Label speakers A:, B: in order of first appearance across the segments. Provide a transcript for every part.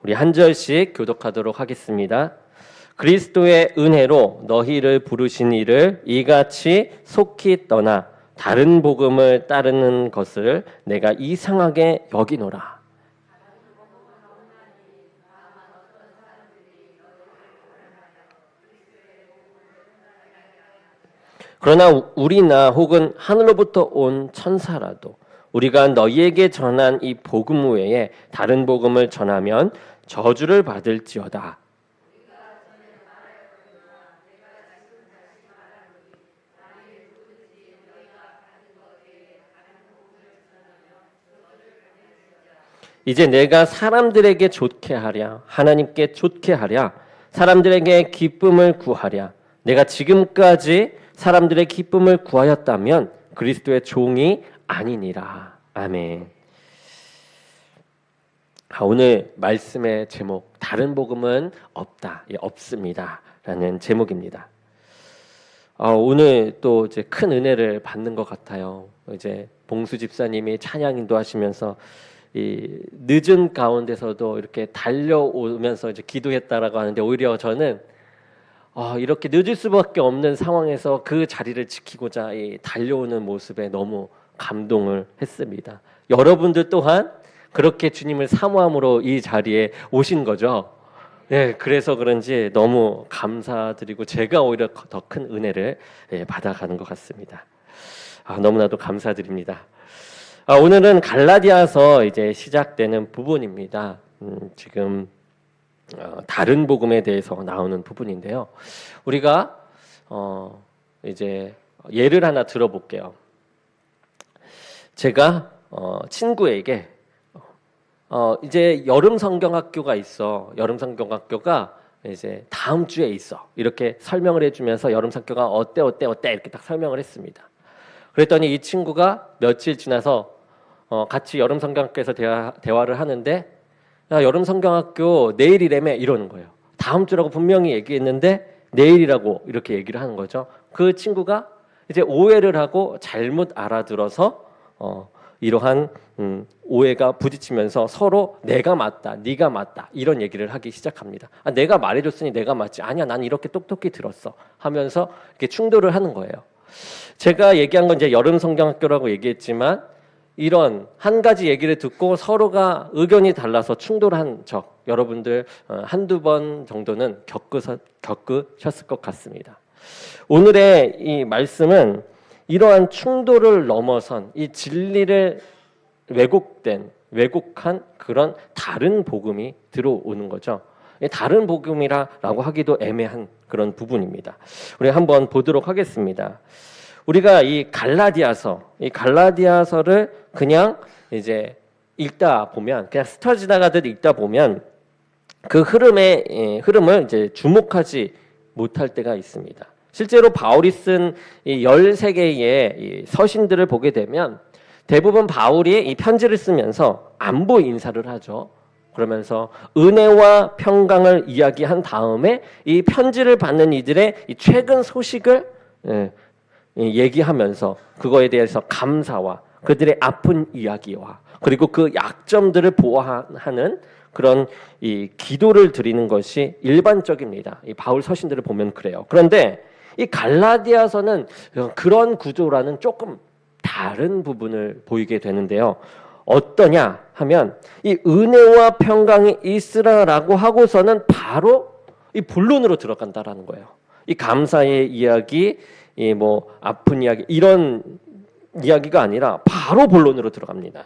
A: 우리 한 절씩 교독하도록 하겠습니다. 그리스도의 은혜로 너희를 부르신 이를 이같이 속히 떠나 다른 복음을 따르는 것을 내가 이상하게 여기노라. 그러나 우리나 혹은 하늘로부터 온 천사라도 우리가 너희에게 전한 이 복음 외에 다른 복음을 전하면 저주를 받을지어다. 이제 내가 사람들에게 좋게 하랴, 하나님께 좋게 하랴, 사람들에게 기쁨을 구하랴. 내가 지금까지 사람들의 기쁨을 구하였다면 그리스도의 종이 아니니라. 아멘. 오늘 말씀의 제목, 다른 복음은 없다, 없습니다 라는 제목입니다. 오늘 또 이제 큰 은혜를 받는 것 같아요. 이제 봉수 집사님이 찬양 인도하시면서 이 늦은 가운데서도 이렇게 달려오면서 이제 기도했다라고 하는데, 오히려 저는 이렇게 늦을 수밖에 없는 상황에서 그 자리를 지키고자 달려오는 모습에 너무 감동을 했습니다. 여러분들 또한 그렇게 주님을 사모함으로 이 자리에 오신 거죠. 네, 그래서 그런지 너무 감사드리고 제가 오히려 더 큰 은혜를 받아가는 것 같습니다. 너무나도 감사드립니다. 오늘은 갈라디아서 이제 시작되는 부분입니다. 지금 다른 복음에 대해서 나오는 부분인데요. 우리가 이제 예를 하나 들어볼게요. 제가 친구에게 이제 여름 성경학교가 있어. 여름 성경학교가 이제 다음 주에 있어. 이렇게 설명을 해주면서 여름 성경학교가 어때 이렇게 딱 설명을 했습니다. 그랬더니 이 친구가 며칠 지나서 같이 여름 성경학교에서 대화를 하는데, 야, 여름 성경학교 내일이라며 이러는 거예요. 다음 주라고 분명히 얘기했는데 내일이라고 이렇게 얘기를 하는 거죠. 그 친구가 이제 오해를 하고 잘못 알아들어서 이러한 오해가 부딪히면서 서로 내가 맞다, 네가 맞다 이런 얘기를 하기 시작합니다. 내가 말해줬으니 내가 맞지. 아니야, 난 이렇게 똑똑히 들었어 하면서 이렇게 충돌을 하는 거예요. 제가 얘기한 건 이제 여름 성경학교라고 얘기했지만, 이런 한 가지 얘기를 듣고 서로가 의견이 달라서 충돌한 적 여러분들 한두 번 정도는 겪으셨을 것 같습니다. 오늘의 이 말씀은 이러한 충돌을 넘어선 이 진리를 왜곡한 그런 다른 복음이 들어오는 거죠. 다른 복음이라고 하기도 애매한 그런 부분입니다. 우리 한번 보도록 하겠습니다. 우리가 이 갈라디아서를 그냥 이제 읽다 보면, 그냥 스쳐 지나가듯 읽다 보면 그 흐름을 이제 주목하지 못할 때가 있습니다. 실제로 바울이 쓴 이 13개의 이 서신들을 보게 되면 대부분 바울이 이 편지를 쓰면서 안부 인사를 하죠. 그러면서 은혜와 평강을 이야기한 다음에 이 편지를 받는 이들의 이 최근 소식을 얘기하면서 그거에 대해서 감사와 그들의 아픈 이야기와 그리고 그 약점들을 보완하는 그런 이 기도를 드리는 것이 일반적입니다. 이 바울 서신들을 보면 그래요. 그런데 이 갈라디아서는 그런 구조라는 조금 다른 부분을 보이게 되는데요. 어떠냐 하면 이 은혜와 평강이 있으라라고 하고서는 바로 이 본론으로 들어간다라는 거예요. 이 감사의 이야기, 이 뭐 아픈 이야기 이런 이야기가 아니라 바로 본론으로 들어갑니다.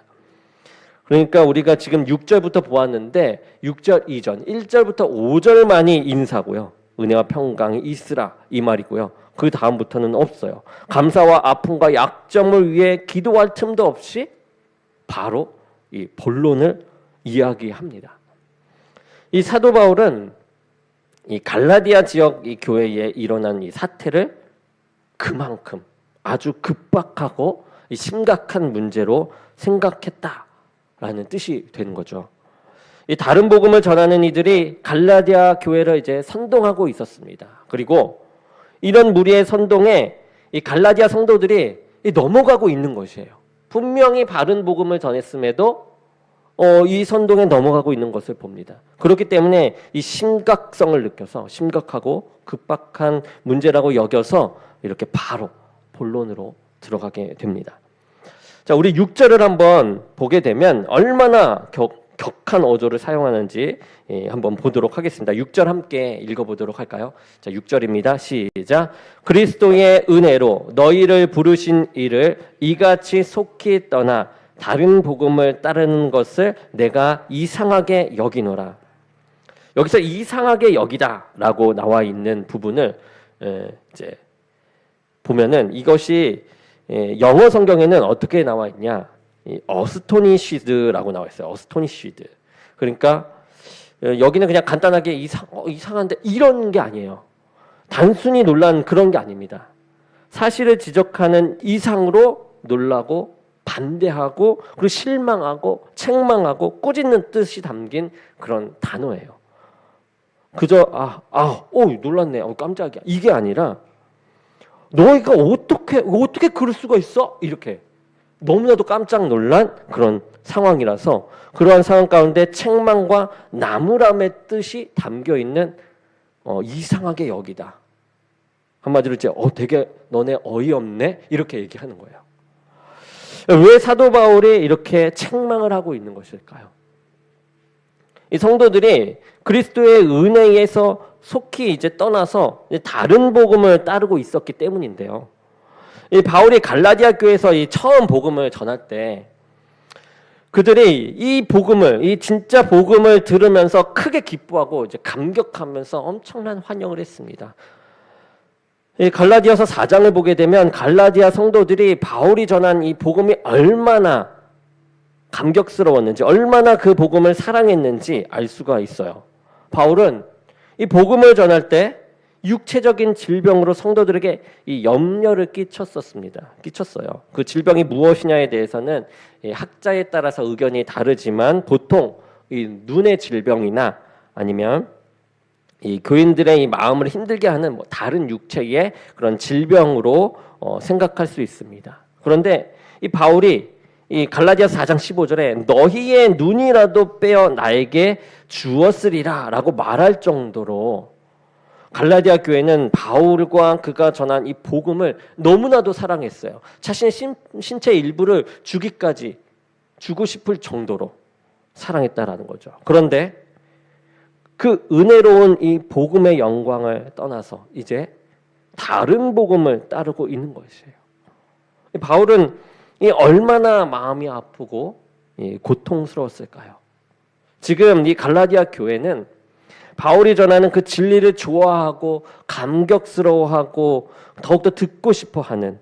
A: 그러니까 우리가 지금 6절부터 보았는데 6절 이전 1절부터 5절만이 인사고요. 은혜와 평강이 있으라 이 말이고요. 그 다음부터는 없어요. 감사와 아픔과 약점을 위해 기도할 틈도 없이 바로 이 본론을 이야기합니다. 이 사도 바울은 이 갈라디아 지역 이 교회에 일어난 이 사태를 그만큼 아주 급박하고 심각한 문제로 생각했다라는 뜻이 되는 거죠. 이 다른 복음을 전하는 이들이 갈라디아 교회를 이제 선동하고 있었습니다. 그리고 이런 무리의 선동에 이 갈라디아 성도들이 넘어가고 있는 것이에요. 분명히 바른 복음을 전했음에도 이 선동에 넘어가고 있는 것을 봅니다. 그렇기 때문에 이 심각성을 느껴서 심각하고 급박한 문제라고 여겨서 이렇게 바로 본론으로 들어가게 됩니다. 자, 우리 6절을 한번 보게 되면 얼마나 격한 어조를 사용하는지 한번 보도록 하겠습니다. 6절 함께 읽어보도록 할까요? 자, 6절입니다. 시작. 그리스도의 은혜로 너희를 부르신 이를 이같이 속히 떠나 다른 복음을 따르는 것을 내가 이상하게 여기노라. 여기서 이상하게 여기다라고 나와 있는 부분을 이제 보면은 이것이 영어 성경에는 어떻게 나와 있냐? 어스토니시드라고 나와 있어요. 어스토니시드. 그러니까 여기는 그냥 간단하게 이상한데 이런 게 아니에요. 단순히 놀란 그런 게 아닙니다. 사실을 지적하는 이상으로 놀라고 반대하고 그리고 실망하고 책망하고 꾸짖는 뜻이 담긴 그런 단어예요. 그저 놀랐네, 깜짝이야, 이게 아니라 너희가 어떻게 그럴 수가 있어? 이렇게 너무나도 깜짝 놀란 그런 상황이라서 그러한 상황 가운데 책망과 나무람의 뜻이 담겨 있는 이상하게 여기다. 한마디로 이제 되게 너네 어이없네 이렇게 얘기하는 거예요. 왜 사도 바울이 이렇게 책망을 하고 있는 것일까요? 이 성도들이 그리스도의 은혜에서 속히 이제 떠나서 다른 복음을 따르고 있었기 때문인데요. 이 바울이 갈라디아 교회에서 이 처음 복음을 전할 때 그들이 이 진짜 복음을 들으면서 크게 기뻐하고 이제 감격하면서 엄청난 환영을 했습니다. 이 갈라디아서 4장을 보게 되면 갈라디아 성도들이 바울이 전한 이 복음이 얼마나 감격스러웠는지, 얼마나 그 복음을 사랑했는지 알 수가 있어요. 바울은 이 복음을 전할 때 육체적인 질병으로 성도들에게 이 염려를 끼쳤어요. 그 질병이 무엇이냐에 대해서는 학자에 따라서 의견이 다르지만 보통 이 눈의 질병이나 아니면 이 교인들의 이 마음을 힘들게 하는 다른 육체의 그런 질병으로 생각할 수 있습니다. 그런데 이 바울이 이 갈라디아서 4장 15절에 너희의 눈이라도 빼어 나에게 주었으리라라고 말할 정도로 갈라디아 교회는 바울과 그가 전한 이 복음을 너무나도 사랑했어요. 자신의 신체 일부를 주고 싶을 정도로 사랑했다라는 거죠. 그런데 그 은혜로운 이 복음의 영광을 떠나서 이제 다른 복음을 따르고 있는 것이에요. 바울은 얼마나 마음이 아프고 고통스러웠을까요? 지금 이 갈라디아 교회는 바울이 전하는 그 진리를 좋아하고 감격스러워하고 더욱더 듣고 싶어하는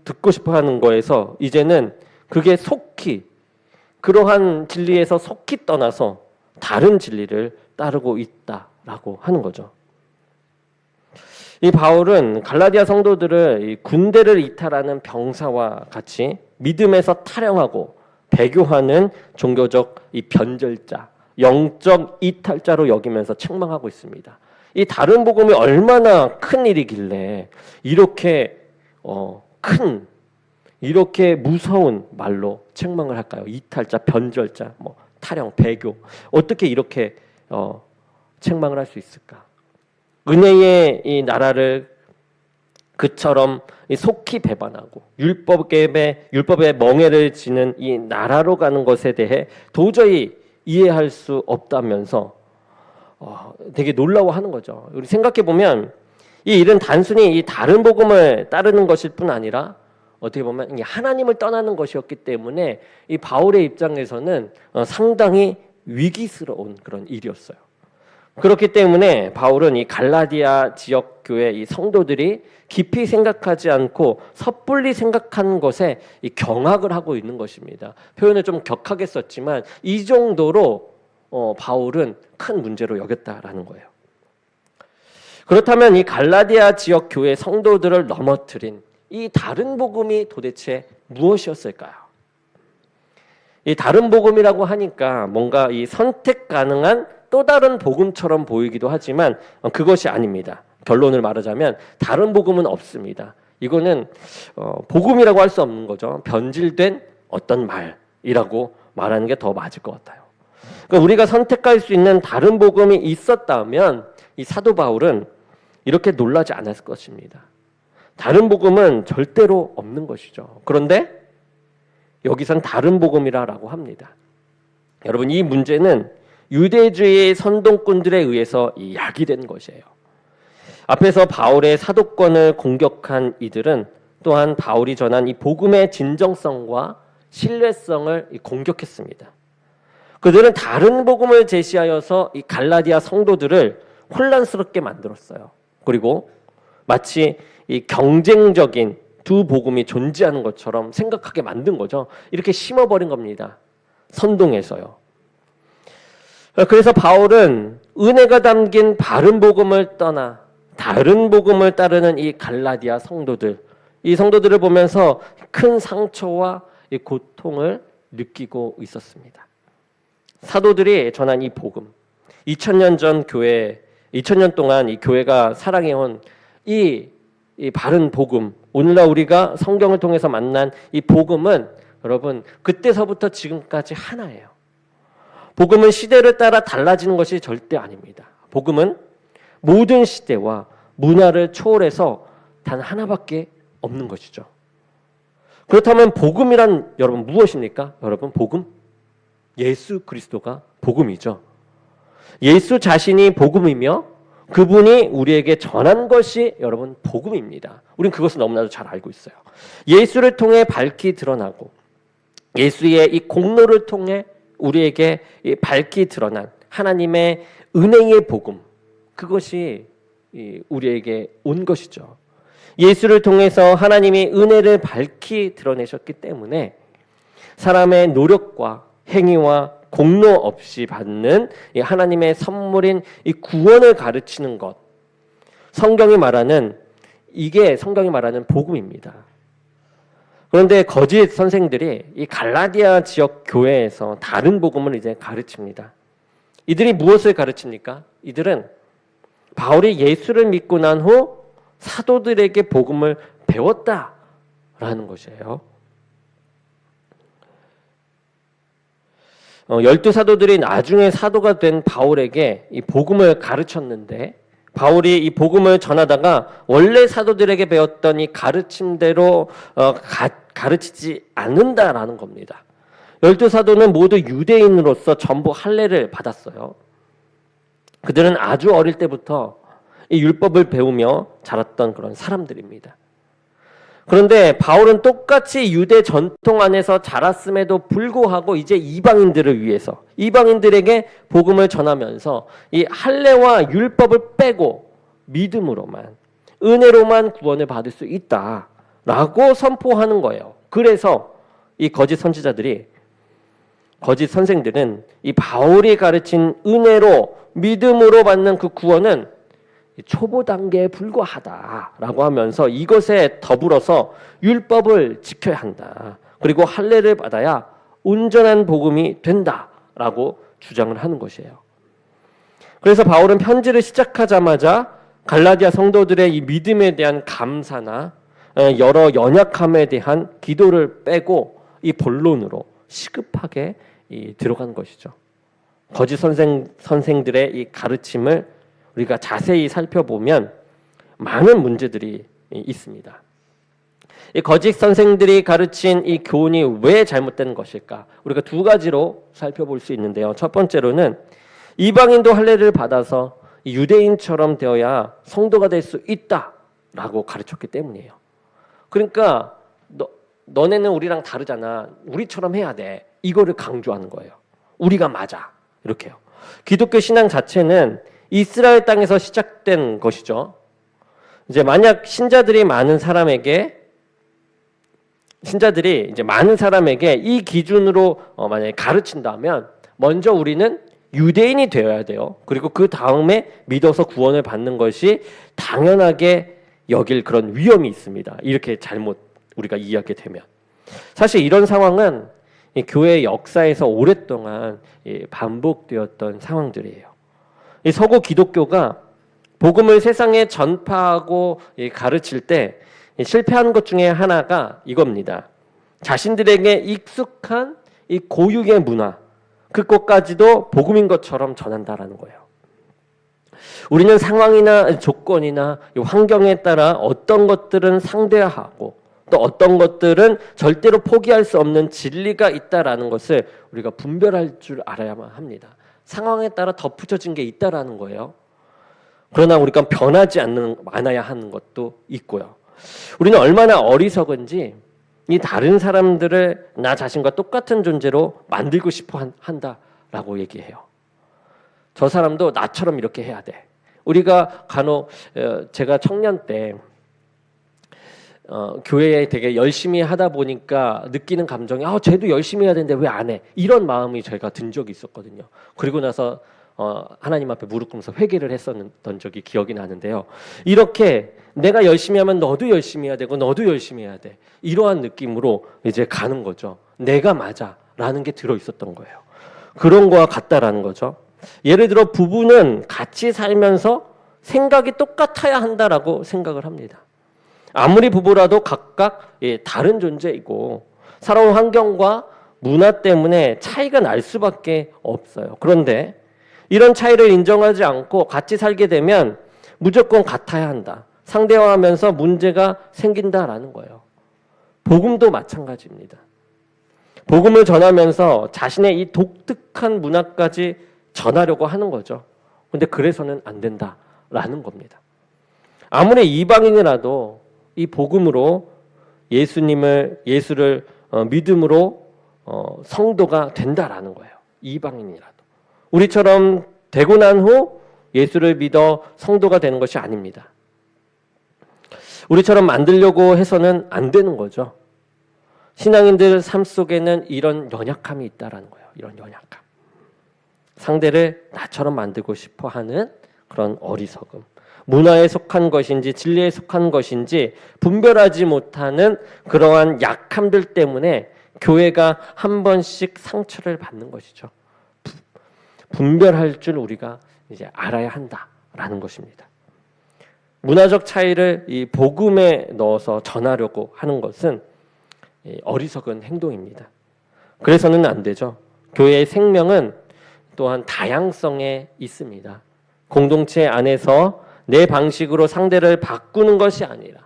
A: 듣고 싶어하는 거에서 이제는 그게 속히 그러한 진리에서 속히 떠나서 다른 진리를 따르고 있다라고 하는 거죠. 이 바울은 갈라디아 성도들을 이 군대를 이탈하는 병사와 같이 믿음에서 탈영하고 배교하는 종교적 이 변절자, 영적 이탈자로 여기면서 책망하고 있습니다. 이 다른 복음이 얼마나 큰 일이길래 이렇게 이렇게 무서운 말로 책망을 할까요? 이탈자, 변절자, 탈영, 배교, 어떻게 이렇게 책망을 할 수 있을까? 은혜의 이 나라를 그처럼 속히 배반하고 율법의 멍에를 지는 이 나라로 가는 것에 대해 도저히 이해할 수 없다면서 되게 놀라워하는 거죠. 우리 생각해 보면 이 일은 단순히 이 다른 복음을 따르는 것일 뿐 아니라 어떻게 보면 하나님을 떠나는 것이었기 때문에 이 바울의 입장에서는 상당히 위기스러운 그런 일이었어요. 그렇기 때문에 바울은 이 갈라디아 지역 교회 이 성도들이 깊이 생각하지 않고 섣불리 생각한 것에 이 경악을 하고 있는 것입니다. 표현을 좀 격하게 썼지만 이 정도로 바울은 큰 문제로 여겼다라는 거예요. 그렇다면 이 갈라디아 지역 교회 성도들을 넘어뜨린 이 다른 복음이 도대체 무엇이었을까요? 이 다른 복음이라고 하니까 뭔가 이 선택 가능한 또 다른 복음처럼 보이기도 하지만 그것이 아닙니다. 결론을 말하자면 다른 복음은 없습니다. 이거는 복음이라고 할 수 없는 거죠. 변질된 어떤 말이라고 말하는 게 더 맞을 것 같아요. 그러니까 우리가 선택할 수 있는 다른 복음이 있었다면 이 사도 바울은 이렇게 놀라지 않았을 것입니다. 다른 복음은 절대로 없는 것이죠. 그런데 여기선 다른 복음이라고 합니다. 여러분, 이 문제는 유대주의 선동꾼들에 의해서 야기된 것이에요. 앞에서 바울의 사도권을 공격한 이들은 또한 바울이 전한 이 복음의 진정성과 신뢰성을 공격했습니다. 그들은 다른 복음을 제시하여서 이 갈라디아 성도들을 혼란스럽게 만들었어요. 그리고 마치 이 경쟁적인 두 복음이 존재하는 것처럼 생각하게 만든 거죠. 이렇게 심어버린 겁니다. 선동해서요. 그래서 바울은 은혜가 담긴 바른 복음을 떠나 다른 복음을 따르는 이 갈라디아 성도들, 이 성도들을 보면서 큰 상처와 이 고통을 느끼고 있었습니다. 사도들이 전한 이 복음, 2000년 전 교회, 2000년 동안 이 교회가 사랑해온 이 바른 복음, 오늘날 우리가 성경을 통해서 만난 이 복음은 여러분 그때서부터 지금까지 하나예요. 복음은 시대를 따라 달라지는 것이 절대 아닙니다. 복음은 모든 시대와 문화를 초월해서 단 하나밖에 없는 것이죠. 그렇다면 복음이란 여러분 무엇입니까? 여러분 복음? 예수 그리스도가 복음이죠. 예수 자신이 복음이며 그분이 우리에게 전한 것이 여러분 복음입니다. 우린 그것을 너무나도 잘 알고 있어요. 예수를 통해 밝히 드러나고 예수의 이 공로를 통해 우리에게 밝히 드러난 하나님의 은혜의 복음, 그것이 우리에게 온 것이죠. 예수를 통해서 하나님이 은혜를 밝히 드러내셨기 때문에 사람의 노력과 행위와 공로 없이 받는 하나님의 선물인 이 구원을 가르치는 것, 성경이 말하는 복음입니다. 그런데 거짓 선생들이 이 갈라디아 지역 교회에서 다른 복음을 이제 가르칩니다. 이들이 무엇을 가르칩니까? 이들은 바울이 예수를 믿고 난 후 사도들에게 복음을 배웠다라는 것이에요. 12사도들이 나중에 사도가 된 바울에게 이 복음을 가르쳤는데 바울이 이 복음을 전하다가 원래 사도들에게 배웠던 이 가르침대로 가르치지 않는다라는 겁니다. 12사도는 모두 유대인으로서 전부 할례를 받았어요. 그들은 아주 어릴 때부터 이 율법을 배우며 자랐던 그런 사람들입니다. 그런데 바울은 똑같이 유대 전통 안에서 자랐음에도 불구하고 이제 이방인들을 위해서 이방인들에게 복음을 전하면서 이 할례와 율법을 빼고 믿음으로만 은혜로만 구원을 받을 수 있다라고 선포하는 거예요. 그래서 이 거짓 선생들은 이 바울이 가르친 은혜로 믿음으로 받는 그 구원은 초보 단계에 불과하다라고 하면서 이것에 더불어서 율법을 지켜야 한다. 그리고 할례를 받아야 온전한 복음이 된다라고 주장을 하는 것이에요. 그래서 바울은 편지를 시작하자마자 갈라디아 성도들의 이 믿음에 대한 감사나 여러 연약함에 대한 기도를 빼고 이 본론으로 시급하게 들어간 것이죠. 거짓 선생들의 이 가르침을 우리가 자세히 살펴보면 많은 문제들이 있습니다. 이 거짓 선생들이 가르친 이 교훈이 왜 잘못된 것일까? 우리가 두 가지로 살펴볼 수 있는데요. 첫 번째로는 이방인도 할례를 받아서 유대인처럼 되어야 성도가 될 수 있다라고 가르쳤기 때문이에요. 그러니까 너네는 우리랑 다르잖아. 우리처럼 해야 돼. 이거를 강조하는 거예요. 우리가 맞아. 이렇게요. 기독교 신앙 자체는 이스라엘 땅에서 시작된 것이죠. 이제 만약 신자들이 많은 사람에게 이 기준으로 만약에 가르친다면 먼저 우리는 유대인이 되어야 돼요. 그리고 그 다음에 믿어서 구원을 받는 것이 당연하게 여길 그런 위험이 있습니다. 이렇게 잘못 우리가 이해하게 되면. 사실 이런 상황은 교회의 역사에서 오랫동안 반복되었던 상황들이에요. 이 서구 기독교가 복음을 세상에 전파하고 가르칠 때 실패한 것 중에 하나가 이겁니다. 자신들에게 익숙한 이 고유의 문화, 그것까지도 복음인 것처럼 전한다라는 거예요. 우리는 상황이나 조건이나 환경에 따라 어떤 것들은 상대하고 또 어떤 것들은 절대로 포기할 수 없는 진리가 있다라는 것을 우리가 분별할 줄 알아야만 합니다. 상황에 따라 덧붙여진 게 있다라는 거예요. 그러나 우리가 변하지 않아야 하는 것도 있고요. 우리는 얼마나 어리석은지 이 다른 사람들을 나 자신과 똑같은 존재로 만들고 싶어 한다라고 얘기해요. 저 사람도 나처럼 이렇게 해야 돼. 우리가 간혹 제가 청년 때 교회에 되게 열심히 하다 보니까 느끼는 감정이 쟤도 열심히 해야 되는데 왜 안 해? 이런 마음이 제가 든 적이 있었거든요. 그리고 나서 하나님 앞에 무릎 꿇으면서 회개를 했었던 적이 기억이 나는데요. 이렇게 내가 열심히 하면 너도 열심히 해야 되고 너도 열심히 해야 돼. 이러한 느낌으로 이제 가는 거죠. 내가 맞아라는 게 들어있었던 거예요. 그런 거와 같다라는 거죠. 예를 들어 부부는 같이 살면서 생각이 똑같아야 한다라고 생각을 합니다. 아무리 부부라도 각각 다른 존재이고 살아온 환경과 문화 때문에 차이가 날 수밖에 없어요. 그런데 이런 차이를 인정하지 않고 같이 살게 되면 무조건 같아야 한다. 상대화하면서 문제가 생긴다라는 거예요. 복음도 마찬가지입니다. 복음을 전하면서 자신의 이 독특한 문화까지 전하려고 하는 거죠. 근데 그래서는 안 된다라는 겁니다. 아무리 이방인이라도 이 복음으로 예수를 믿음으로 성도가 된다라는 거예요. 이방인이라도. 우리처럼 되고 난 후 예수를 믿어 성도가 되는 것이 아닙니다. 우리처럼 만들려고 해서는 안 되는 거죠. 신앙인들 삶 속에는 이런 연약함이 있다라는 거예요. 이런 연약함. 상대를 나처럼 만들고 싶어 하는 그런 어리석음. 문화에 속한 것인지 진리에 속한 것인지 분별하지 못하는 그러한 약함들 때문에 교회가 한 번씩 상처를 받는 것이죠. 분별할 줄 우리가 이제 알아야 한다라는 것입니다. 문화적 차이를 이 복음에 넣어서 전하려고 하는 것은 어리석은 행동입니다. 그래서는 안 되죠. 교회의 생명은 또한 다양성에 있습니다. 공동체 안에서 내 방식으로 상대를 바꾸는 것이 아니라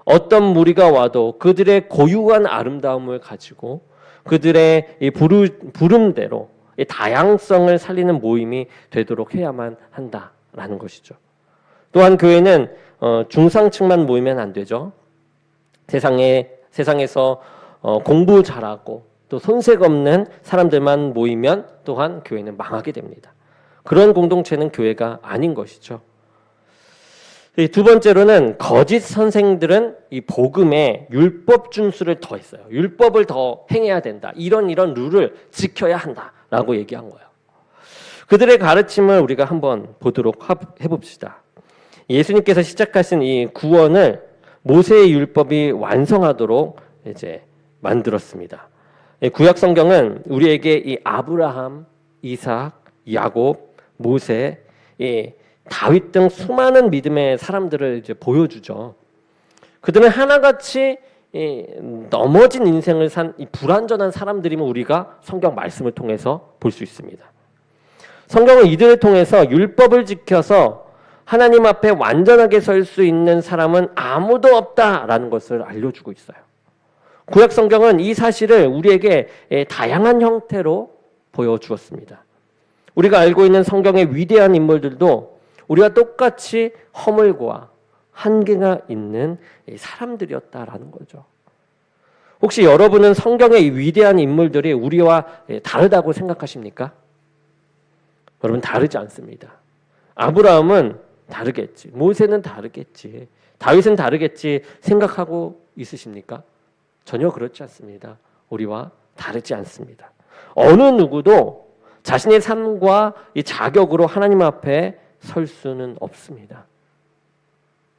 A: 어떤 무리가 와도 그들의 고유한 아름다움을 가지고 그들의 이 부름대로 이 다양성을 살리는 모임이 되도록 해야만 한다라는 것이죠. 또한 교회는 중상층만 모이면 안 되죠. 세상에서 공부 잘하고 또 손색 없는 사람들만 모이면 또한 교회는 망하게 됩니다. 그런 공동체는 교회가 아닌 것이죠. 두 번째로는 거짓 선생들은 이 복음에 율법 준수를 더했어요. 율법을 더 행해야 된다. 이런 룰을 지켜야 한다라고 얘기한 거예요. 그들의 가르침을 우리가 한번 보도록 해봅시다. 예수님께서 시작하신 이 구원을 모세의 율법이 완성하도록 이제 만들었습니다. 구약 성경은 우리에게 이 아브라함, 이삭, 야곱, 모세, 다윗 등 수많은 믿음의 사람들을 이제 보여주죠. 그들은 하나같이 넘어진 인생을 산 이 불완전한 사람들이면 우리가 성경 말씀을 통해서 볼 수 있습니다. 성경은 이들을 통해서 율법을 지켜서 하나님 앞에 완전하게 설 수 있는 사람은 아무도 없다라는 것을 알려주고 있어요. 구약 성경은 이 사실을 우리에게 다양한 형태로 보여주었습니다. 우리가 알고 있는 성경의 위대한 인물들도 우리가 똑같이 허물과 한계가 있는 사람들이었다라는 거죠. 혹시 여러분은 성경의 위대한 인물들이 우리와 다르다고 생각하십니까? 여러분 다르지 않습니다. 아브라함은 다르겠지. 모세는 다르겠지. 다윗은 다르겠지 생각하고 있으십니까? 전혀 그렇지 않습니다. 우리와 다르지 않습니다. 어느 누구도 자신의 삶과 이 자격으로 하나님 앞에 설 수는 없습니다.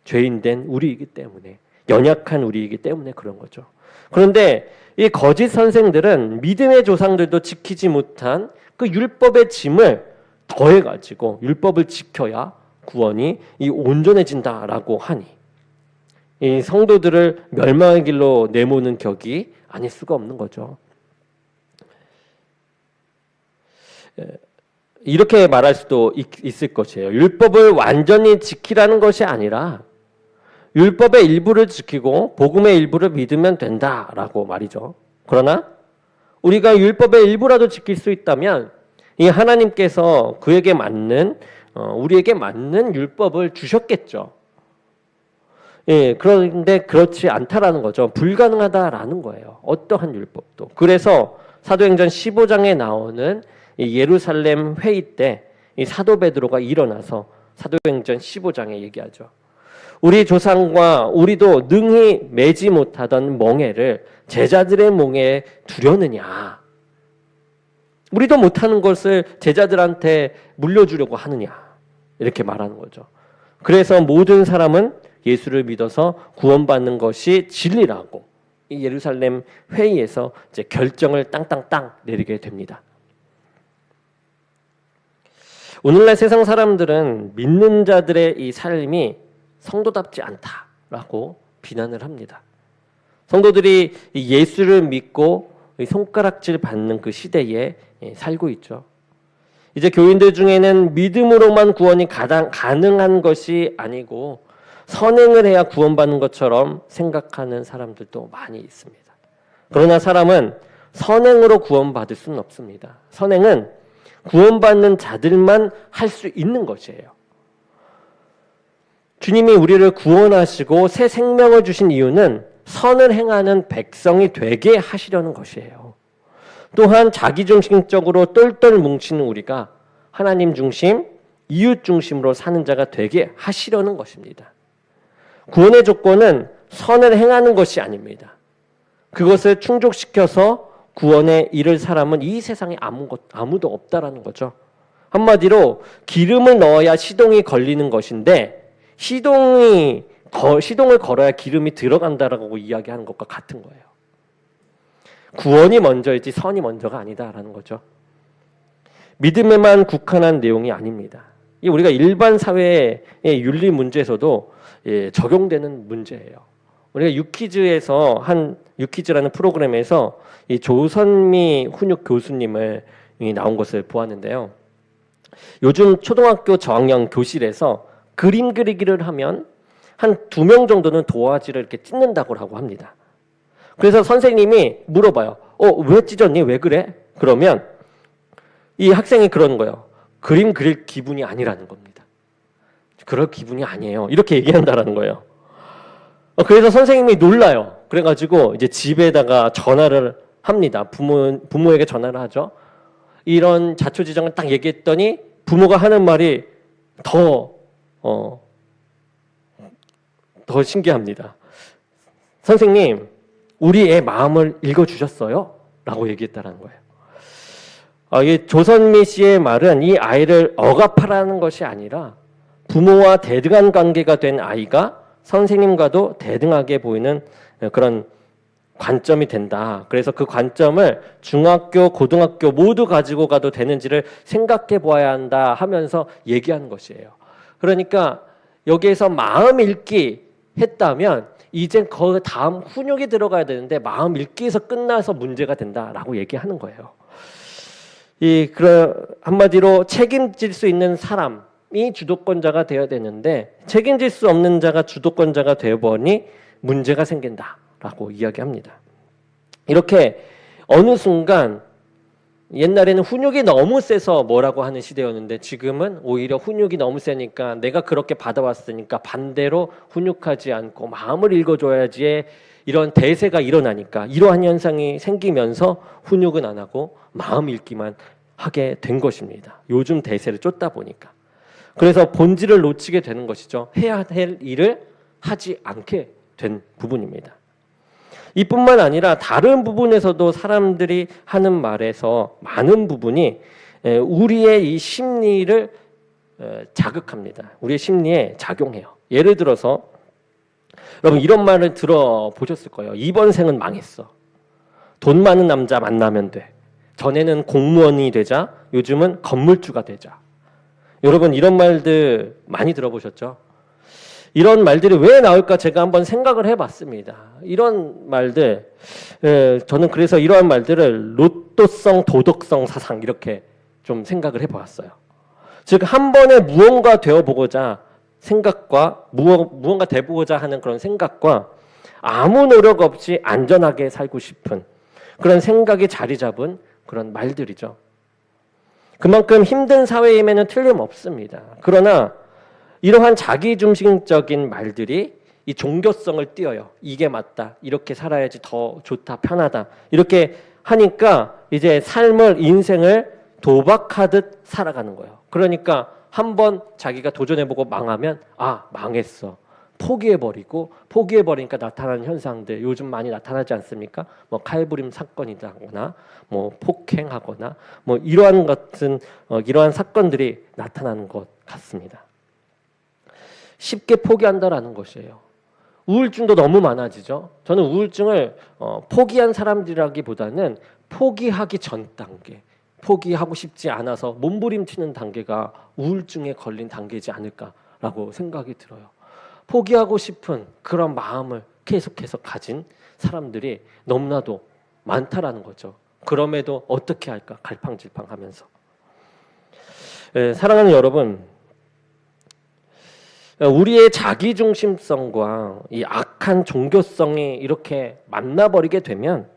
A: 죄인된 우리이기 때문에, 연약한 우리이기 때문에 그런 거죠. 그런데 이 거짓 선생들은 믿음의 조상들도 지키지 못한 그 율법의 짐을 더해가지고 율법을 지켜야 구원이 온전해진다라고 하니 이 성도들을 멸망의 길로 내모는 격이 아닐 수가 없는 거죠. 이렇게 말할 수도 있을 것이에요. 율법을 완전히 지키라는 것이 아니라 율법의 일부를 지키고 복음의 일부를 믿으면 된다라고 말이죠. 그러나 우리가 율법의 일부라도 지킬 수 있다면 이 하나님께서 그에게 맞는 우리에게 맞는 율법을 주셨겠죠. 예, 그런데 그렇지 않다라는 거죠. 불가능하다라는 거예요. 어떠한 율법도. 그래서 사도행전 15장에 나오는 이 예루살렘 회의 때 이 사도 베드로가 일어나서 사도행전 15장에 얘기하죠. 우리 조상과 우리도 능히 매지 못하던 멍에를 제자들의 멍에에 두려느냐? 우리도 못하는 것을 제자들한테 물려주려고 하느냐? 이렇게 말하는 거죠. 그래서 모든 사람은 예수를 믿어서 구원받는 것이 진리라고 이 예루살렘 회의에서 이제 결정을 땅땅땅 내리게 됩니다. 오늘날 세상 사람들은 믿는 자들의 이 삶이 성도답지 않다라고 비난을 합니다. 성도들이 예수를 믿고 손가락질 받는 그 시대에 살고 있죠. 이제 교인들 중에는 믿음으로만 구원이 가능한 것이 아니고 선행을 해야 구원받는 것처럼 생각하는 사람들도 많이 있습니다. 그러나 사람은 선행으로 구원받을 수는 없습니다. 선행은 구원받는 자들만 할 수 있는 것이에요. 주님이 우리를 구원하시고 새 생명을 주신 이유는 선을 행하는 백성이 되게 하시려는 것이에요. 또한 자기중심적으로 똘똘 뭉치는 우리가 하나님 중심, 이웃 중심으로 사는 자가 되게 하시려는 것입니다. 구원의 조건은 선을 행하는 것이 아닙니다. 그것을 충족시켜서 구원에 이를 사람은 이 세상에 아무도 없다라는 거죠. 한마디로 기름을 넣어야 시동이 걸리는 것인데 시동을 걸어야 기름이 들어간다라고 이야기하는 것과 같은 거예요. 구원이 먼저이지 선이 먼저가 아니다라는 거죠. 믿음에만 국한한 내용이 아닙니다. 이 우리가 일반 사회의 윤리 문제에서도 적용되는 문제예요. 우리가 유퀴즈라는 프로그램에서 이 조선미 훈육 교수님을 나온 것을 보았는데요. 요즘 초등학교 저학년 교실에서 그림 그리기를 하면 한 2명 정도는 도화지를 이렇게 찢는다고 합니다. 그래서 선생님이 물어봐요. 왜 찢었니? 왜 그래? 그러면 이 학생이 그러는 거예요. 그림 그릴 기분이 아니라는 겁니다. 그럴 기분이 아니에요. 이렇게 얘기한다라는 거예요. 그래서 선생님이 놀라요. 그래가지고 이제 집에다가 전화를 합니다. 부모에게 전화를 하죠. 이런 자초지정을 딱 얘기했더니 부모가 하는 말이 더 신기합니다. 선생님, 우리 애 마음을 읽어주셨어요? 라고 얘기했다는 거예요. 이 조선미 씨의 말은 이 아이를 억압하라는 것이 아니라 부모와 대등한 관계가 된 아이가 선생님과도 대등하게 보이는 그런 관점이 된다. 그래서 그 관점을 중학교, 고등학교 모두 가지고 가도 되는지를 생각해 보아야 한다 하면서 얘기하는 것이에요. 그러니까 여기에서 마음 읽기 했다면 이제 그 다음 훈육이 들어가야 되는데 마음 읽기에서 끝나서 문제가 된다라고 얘기하는 거예요. 한마디로 책임질 수 있는 사람이 주도권자가 되어야 되는데 책임질 수 없는 자가 주도권자가 되어버리니 문제가 생긴다라고 이야기합니다. 이렇게 어느 순간 옛날에는 훈육이 너무 세서 뭐라고 하는 시대였는데 지금은 오히려 훈육이 너무 세니까 내가 그렇게 받아왔으니까 반대로 훈육하지 않고 마음을 읽어줘야지 이런 대세가 일어나니까 이러한 현상이 생기면서 훈육은 안 하고 마음 읽기만 하게 된 것입니다. 요즘 대세를 쫓다 보니까. 그래서 본질을 놓치게 되는 것이죠. 해야 할 일을 하지 않게 된 부분입니다. 이뿐만 아니라 다른 부분에서도 사람들이 하는 말에서 많은 부분이 우리의 이 심리를 자극합니다. 우리의 심리에 작용해요. 예를 들어서 여러분 이런 말을 들어보셨을 거예요. 이번 생은 망했어. 돈 많은 남자 만나면 돼. 전에는 공무원이 되자 요즘은 건물주가 되자. 여러분 이런 말들 많이 들어보셨죠? 이런 말들이 왜 나올까 제가 한번 생각을 해봤습니다. 이런 말들, 저는 그래서 이러한 말들을 로또성, 도덕성 사상 이렇게 좀 생각을 해보았어요. 즉 한 번에 무언가 되어보고자 생각과 무언가 돼보고자 하는 그런 생각과 아무 노력 없이 안전하게 살고 싶은 그런 생각이 자리 잡은 그런 말들이죠. 그만큼 힘든 사회임에는 틀림없습니다. 그러나 이러한 자기중심적인 말들이 이 종교성을 띄어요. 이게 맞다. 이렇게 살아야지 더 좋다. 편하다. 이렇게 하니까 이제 삶을 인생을 도박하듯 살아가는 거예요. 그러니까 한번 자기가 도전해보고 망하면 망했어. 포기해버리니까 나타나는 현상들 요즘 많이 나타나지 않습니까? 뭐 칼부림 사건이라거나 뭐 폭행하거나 뭐 이러한 사건들이 나타나는 것 같습니다. 쉽게 포기한다라는 것이에요. 우울증도 너무 많아지죠. 저는 우울증을 포기한 사람들이라기보다는 포기하기 전 단계, 포기하고 싶지 않아서 몸부림치는 단계가 우울증에 걸린 단계이지 않을까라고 생각이 들어요. 포기하고 싶은 그런 마음을 계속해서 가진 사람들이 너무나도 많다라는 거죠. 그럼에도 어떻게 할까 갈팡질팡하면서. 사랑하는 여러분, 우리의 자기중심성과 이 악한 종교성이 이렇게 만나버리게 되면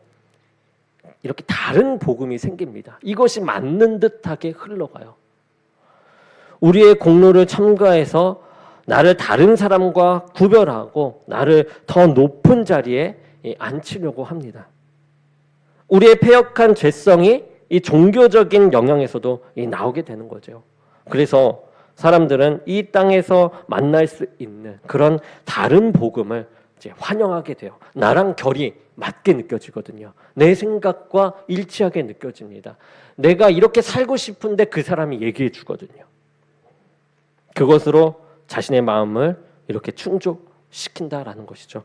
A: 이렇게 다른 복음이 생깁니다. 이것이 맞는 듯하게 흘러가요. 우리의 공로를 첨가해서 나를 다른 사람과 구별하고 나를 더 높은 자리에 앉히려고 합니다. 우리의 패역한 죄성이 이 종교적인 영역에서도 나오게 되는 거죠. 그래서 사람들은 이 땅에서 만날 수 있는 그런 다른 복음을 이제 환영하게 돼요. 나랑 결이 맞게 느껴지거든요. 내 생각과 일치하게 느껴집니다. 내가 이렇게 살고 싶은데 그 사람이 얘기해 주거든요. 그것으로 자신의 마음을 이렇게 충족시킨다라는 것이죠.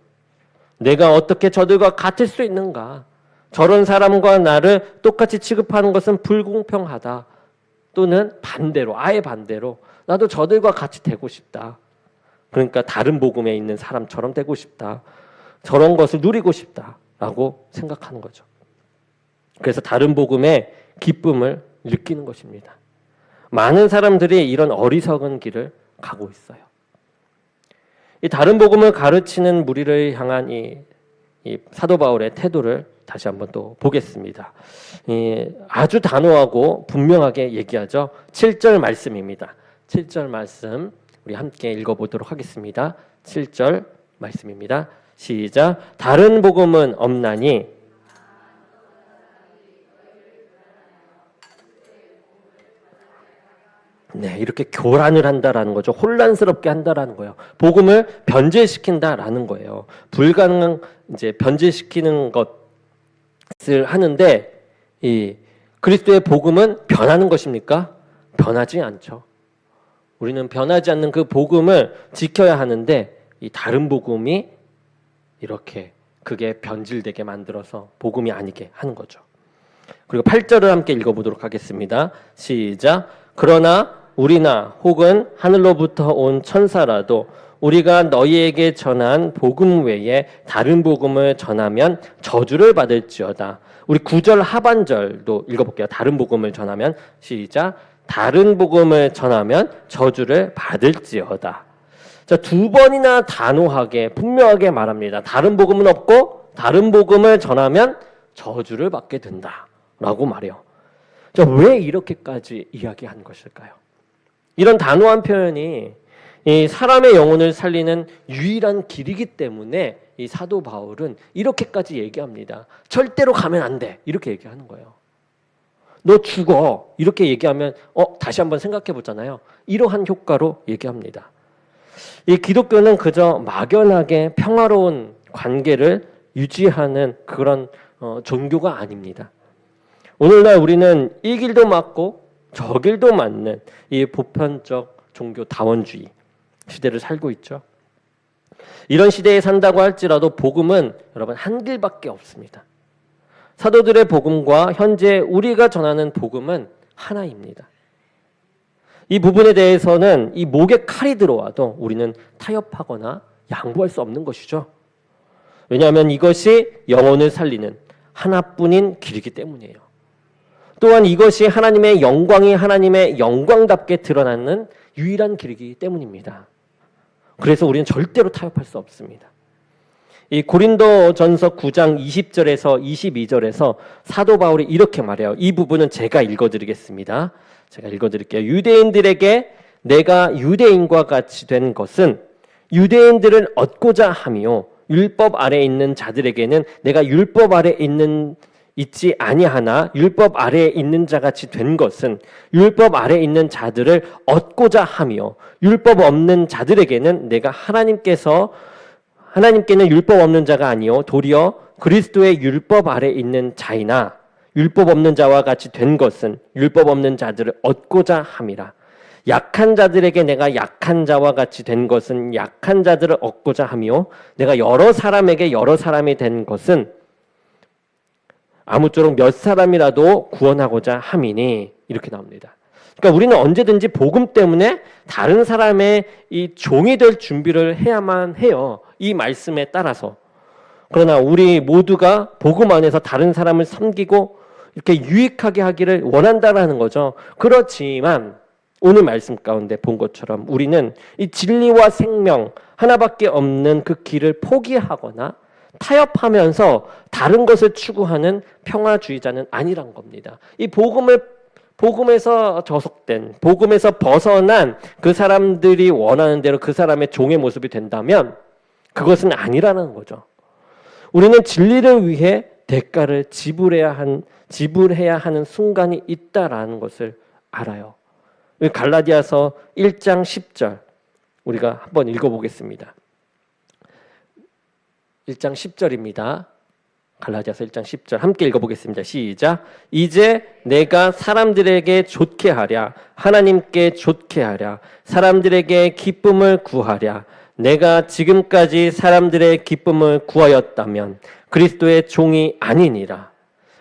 A: 내가 어떻게 저들과 같을 수 있는가? 저런 사람과 나를 똑같이 취급하는 것은 불공평하다. 또는 반대로, 아예 반대로 나도 저들과 같이 되고 싶다. 그러니까 다른 복음에 있는 사람처럼 되고 싶다. 저런 것을 누리고 싶다라고 생각하는 거죠. 그래서 다른 복음의 기쁨을 느끼는 것입니다. 많은 사람들이 이런 어리석은 길을 가고 있어요. 이 다른 복음을 가르치는 무리를 향한 이 사도 바울의 태도를 다시 한번 또 보겠습니다. 아주 단호하고 분명하게 얘기하죠. 7절 말씀입니다. 7절 말씀 우리 함께 읽어보도록 하겠습니다. 7절 말씀입니다. 시작. 다른 복음은 없나니 이렇게 교란을 한다라는 거죠. 혼란스럽게 한다라는 거예요. 복음을 변질시킨다라는 거예요. 불가능한 이제 변질시키는 것을 하는데 이 그리스도의 복음은 변하는 것입니까? 변하지 않죠. 우리는 변하지 않는 그 복음을 지켜야 하는데 이 다른 복음이 이렇게 그게 변질되게 만들어서 복음이 아니게 하는 거죠. 그리고 8절을 함께 읽어보도록 하겠습니다. 시작. 그러나 우리나 혹은 하늘로부터 온 천사라도 우리가 너희에게 전한 복음 외에 다른 복음을 전하면 저주를 받을지어다. 우리 9절 하반절도 읽어볼게요. 다른 복음을 전하면 시작. 다른 복음을 전하면 저주를 받을지어다. 자, 두 번이나 단호하게 분명하게 말합니다. 다른 복음은 없고 다른 복음을 전하면 저주를 받게 된다라고 말해요. 자, 왜 이렇게까지 이야기한 것일까요? 이런 단호한 표현이 이 사람의 영혼을 살리는 유일한 길이기 때문에 이 사도 바울은 이렇게까지 얘기합니다. 절대로 가면 안 돼. 이렇게 얘기하는 거예요. 너 죽어. 이렇게 얘기하면 다시 한번 생각해 보잖아요. 이러한 효과로 얘기합니다. 이 기독교는 그저 막연하게 평화로운 관계를 유지하는 그런 종교가 아닙니다. 오늘날 우리는 이 길도 맞고 저 길도 맞는 이 보편적 종교 다원주의 시대를 살고 있죠. 이런 시대에 산다고 할지라도 복음은 여러분 한 길밖에 없습니다. 사도들의 복음과 현재 우리가 전하는 복음은 하나입니다. 이 부분에 대해서는 이 목에 칼이 들어와도 우리는 타협하거나 양보할 수 없는 것이죠. 왜냐하면 이것이 영혼을 살리는 하나뿐인 길이기 때문이에요. 또한 이것이 하나님의 영광이 하나님의 영광답게 드러나는 유일한 길이기 때문입니다. 그래서 우리는 절대로 타협할 수 없습니다. 이 고린도전서 9장 20절에서 22절에서 사도 바울이 이렇게 말해요. 이 부분은 제가 읽어드리겠습니다. 제가 읽어드릴게요. 유대인들에게 내가 유대인과 같이 된 것은 유대인들을 얻고자 함이요 율법 아래에 있는 자들에게는 내가 율법 아래에 있지 아니하나 율법 아래에 있는 자같이 된 것은 율법 아래에 있는 자들을 얻고자 함이요 율법 없는 자들에게는 내가 하나님께는 율법 없는 자가 아니요 도리어 그리스도의 율법 아래에 있는 자이나 율법 없는 자와 같이 된 것은 율법 없는 자들을 얻고자 함이라. 약한 자들에게 내가 약한 자와 같이 된 것은 약한 자들을 얻고자 함이요 내가 여러 사람에게 여러 사람이 된 것은 아무쪼록 몇 사람이라도 구원하고자 함이니 이렇게 나옵니다. 그러니까 우리는 언제든지 복음 때문에 다른 사람의 이 종이 될 준비를 해야만 해요. 이 말씀에 따라서. 그러나 우리 모두가 복음 안에서 다른 사람을 섬기고 이렇게 유익하게 하기를 원한다라는 거죠. 그렇지만 오늘 말씀 가운데 본 것처럼 우리는 이 진리와 생명 하나밖에 없는 그 길을 포기하거나 타협하면서 다른 것을 추구하는 평화주의자는 아니란 겁니다. 이 복음에서 저속된, 복음에서 벗어난 그 사람들이 원하는 대로 그 사람의 종의 모습이 된다면 그것은 아니라는 거죠. 우리는 진리를 위해 대가를 지불해야 하는 순간이 있다라는 것을 알아요. 갈라디아서 1장 10절 우리가 한번 읽어보겠습니다. 1장 10절입니다. 갈라디아서 1장 10절 함께 읽어보겠습니다. 시작. 이제 내가 사람들에게 좋게 하랴 하나님께 좋게 하랴 사람들에게 기쁨을 구하랴 내가 지금까지 사람들의 기쁨을 구하였다면 그리스도의 종이 아니니라.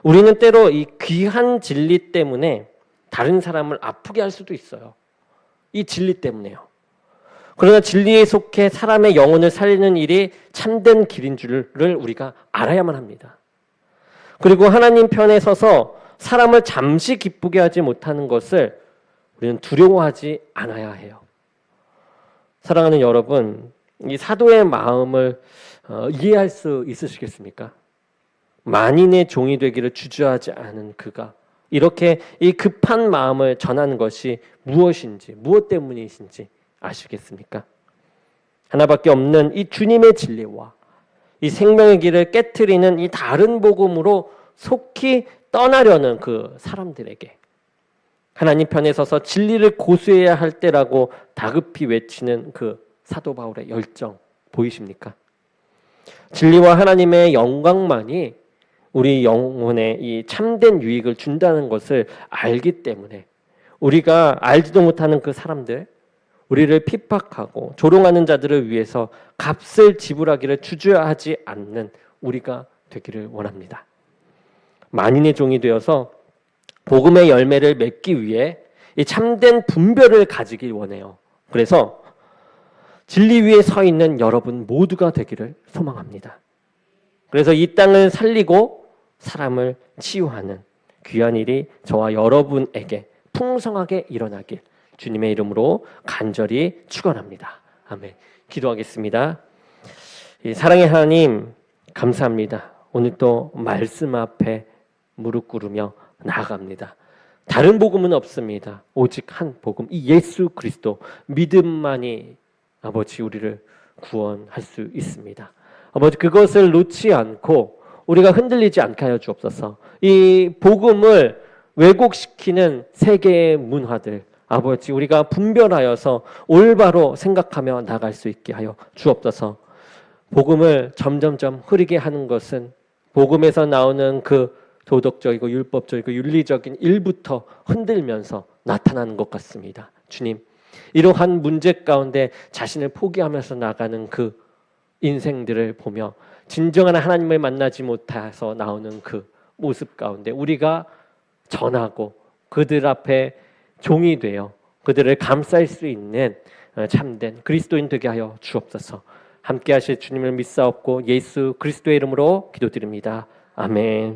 A: 우리는 때로 이 귀한 진리 때문에 다른 사람을 아프게 할 수도 있어요. 이 진리 때문에요. 그러나 진리에 속해 사람의 영혼을 살리는 일이 참된 길인 줄을 우리가 알아야만 합니다. 그리고 하나님 편에 서서 사람을 잠시 기쁘게 하지 못하는 것을 우리는 두려워하지 않아야 해요. 사랑하는 여러분, 이 사도의 마음을 이해할 수 있으시겠습니까? 만인의 종이 되기를 주저하지 않은 그가 이렇게 이 급한 마음을 전하는 것이 무엇인지, 무엇 때문이신지 아시겠습니까? 하나밖에 없는 이 주님의 진리와 이 생명의 길을 깨트리는 이 다른 복음으로 속히 떠나려는 그 사람들에게 하나님 편에 서서 진리를 고수해야 할 때라고 다급히 외치는 그 사도 바울의 열정 보이십니까? 진리와 하나님의 영광만이 우리 영혼에 이 참된 유익을 준다는 것을 알기 때문에 우리가 알지도 못하는 그 사람들, 우리를 핍박하고 조롱하는 자들을 위해서 값을 지불하기를 주저하지 않는 우리가 되기를 원합니다. 만인의 종이 되어서 복음의 열매를 맺기 위해 이 참된 분별을 가지길 원해요. 그래서 진리 위에 서 있는 여러분 모두가 되기를 소망합니다. 그래서 이 땅을 살리고 사람을 치유하는 귀한 일이 저와 여러분에게 풍성하게 일어나길 주님의 이름으로 간절히 축원합니다. 아멘. 기도하겠습니다. 사랑의 하나님 감사합니다. 오늘 또 말씀 앞에 무릎 꿇으며 나아갑니다. 다른 복음은 없습니다. 오직 한 복음, 이 예수 그리스도 믿음만이 아버지 우리를 구원할 수 있습니다. 아버지 그것을 놓지 않고 우리가 흔들리지 않게 하여 주옵소서. 이 복음을 왜곡시키는 세계의 문화들 아버지 우리가 분별하여서 올바로 생각하며 나갈 수 있게 하여 주옵소서. 복음을 점점점 흐리게 하는 것은 복음에서 나오는 그 도덕적이고 율법적이고 윤리적인 일부터 흔들면서 나타나는 것 같습니다. 주님, 이러한 문제 가운데 자신을 포기하면서 나가는 그 인생들을 보며 진정한 하나님을 만나지 못해서 나오는 그 모습 가운데 우리가 전하고 그들 앞에 종이 되어 그들을 감쌀 수 있는 참된 그리스도인 되게 하여 주옵소서. 함께 하실 주님을 믿사옵고 예수 그리스도의 이름으로 기도드립니다. 아멘.